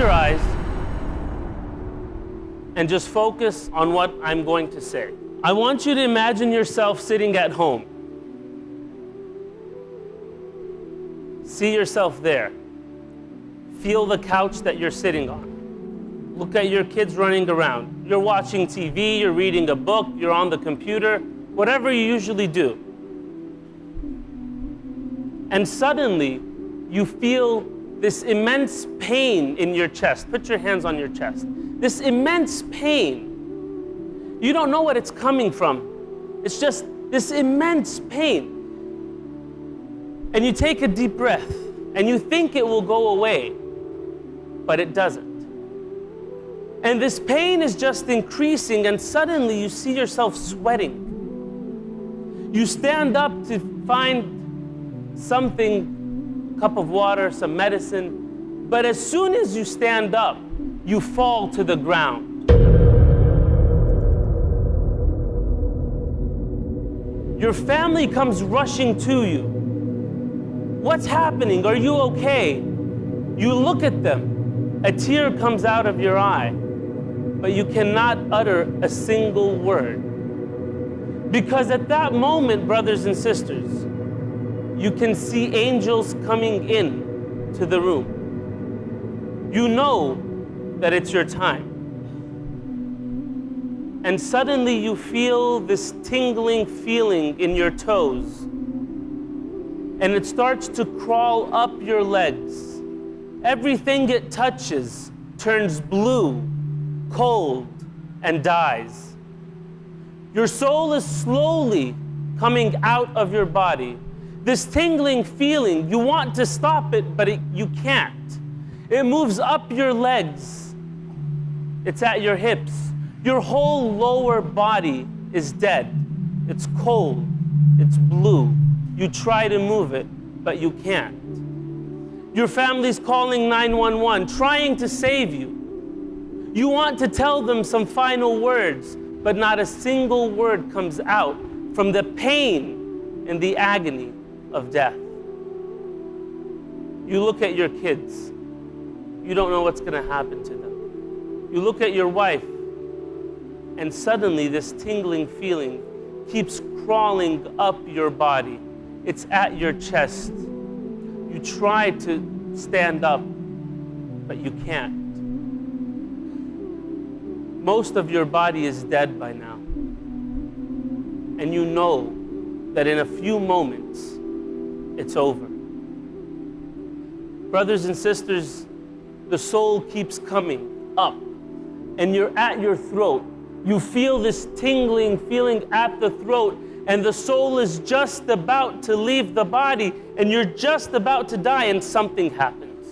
your eyes and just focus on what I'm going to say. I want you to imagine yourself sitting at home. See yourself there. Feel the couch that you're sitting on. Look at your kids running around. You're watching TV, you're reading a book, you're on the computer, whatever you usually do. And suddenly, you feel this immense pain in your chest. Put your hands on your chest. This immense pain. You don't know what it's coming from. It's just this immense pain. And you take a deep breath, and you think it will go away, but it doesn't. And this pain is just increasing, and suddenly you see yourself sweating. You stand up to find something, a cup of water, some medicine, but as soon as you stand up, you fall to the ground. Your family comes rushing to you. What's happening? Are you okay? You look at them. A tear comes out of your eye, but you cannot utter a single word. Because at that moment, brothers and sisters, you can see angels coming in to the room. You know that it's your time. And suddenly you feel this tingling feeling in your toes. And it starts to crawl up your legs. Everything it touches turns blue, cold, and dies. Your soul is slowly coming out of your body. This tingling feeling, you want to stop it, but you can't. It moves up your legs. It's at your hips. Your whole lower body is dead. It's cold. It's blue. You try to move it, but you can't. Your family's calling 911, trying to save you. You want to tell them some final words, but not a single word comes out from the pain and the agony of death. You look at your kids. You don't know what's going to happen to them. You look at your wife, and suddenly this tingling feeling keeps crawling up your body. It's at your chest. You try to stand up, but you can't. Most of your body is dead by now. And you know that in a few moments, it's over. Brothers and sisters, the soul keeps coming up, and you're at your throat. You feel this tingling feeling at the throat, and the soul is just about to leave the body, and you're just about to die, and something happens.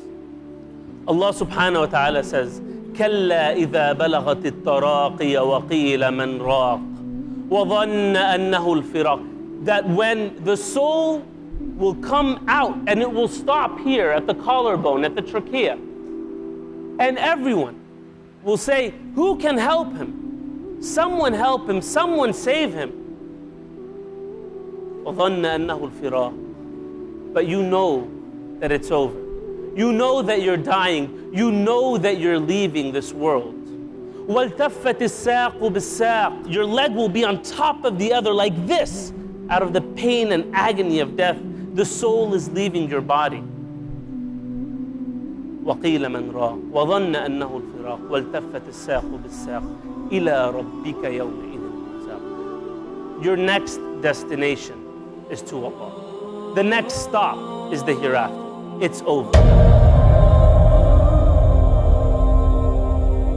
Allah subhanahu wa ta'ala says, كَلَّا إِذَا بَلَغَتِ التَّرَاقِيَ وَقِيلَ مَنْ رَاقٍ وَظَنَّ أَنَّهُ الْفِرَاقِ. That when the soul will come out, and it will stop here at the collarbone, at the trachea, and everyone will say, who can help him? Someone help him, someone save him. وَظَنَّ أَنَّهُ الْفِرَاقِ. But you know that it's over. You know that you're dying. You know that you're leaving this world. وَالْتَفَّتِ السَّاقُ بِالسَّاقِ. Your leg will be on top of the other like this. Out of the pain and agony of death, the soul is leaving your body. وَقِيلَ مَنْ رَاقٍ وَظَنَّ أَنَّهُ الْفِرَاقُ وَالْتَفَّتِ السَّاقُ بِالسَّاقِ إِلَىٰ رَبِّكَ يَوْمَئِذٍ الْمَسَاقُ. Your next destination is to Allah. The next stop is the hereafter. It's over.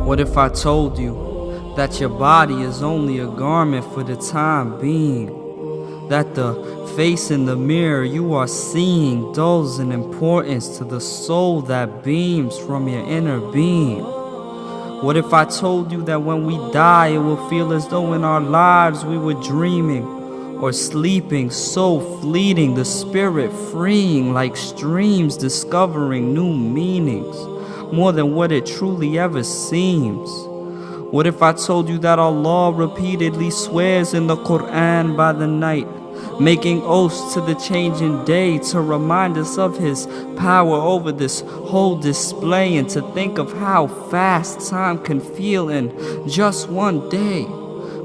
What if I told you that your body is only a garment for the time being? That the face in the mirror you are seeing dulls in importance to the soul that beams from your inner being? What if I told you that when we die it will feel as though in our lives we were dreaming or sleeping, so fleeting, the spirit freeing like streams, discovering new meanings, more than what it truly ever seems? What if I told you that Allah repeatedly swears in the Quran by the night making oaths to the changing day to remind us of his power over this whole display, and to think of how fast time can feel in just one day.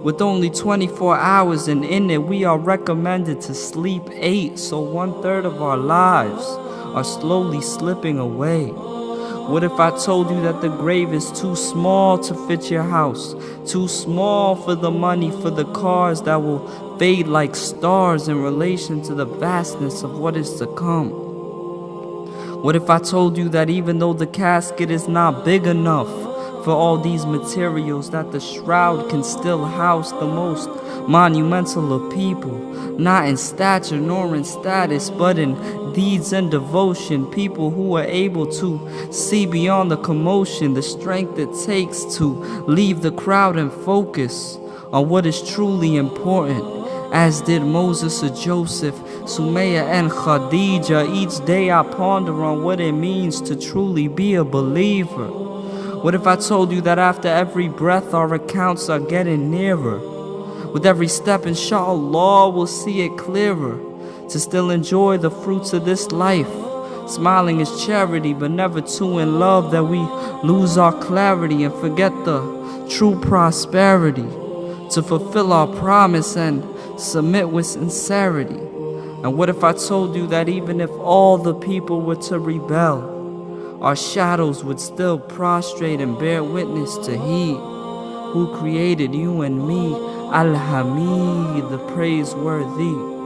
With only 24 hours, and in it we are recommended to sleep 8, so 1/3 of our lives are slowly slipping away. What if I told you that the grave is too small to fit your house, too small for the money, for the cars that will fade like stars in relation to the vastness of what is to come? What if I told you that even though the casket is not big enough for all these materials, that the shroud can still house the most monumental of people, not in stature nor in status, but in deeds and devotion, people who are able to see beyond the commotion, the strength it takes to leave the crowd and focus on what is truly important, as did Moses or Joseph, Sumayya and Khadija. Each day I ponder on what it means to truly be a believer. What if I told you that after every breath our accounts are getting nearer? With every step, inshallah, we'll see it clearer, to still enjoy the fruits of this life. Smiling is charity, but never too in love that we lose our clarity and forget the true prosperity, to fulfill our promise and submit with sincerity. And what if I told you that even if all the people were to rebel, our shadows would still prostrate and bear witness to He who created you and me, Al-Hamid, the praiseworthy.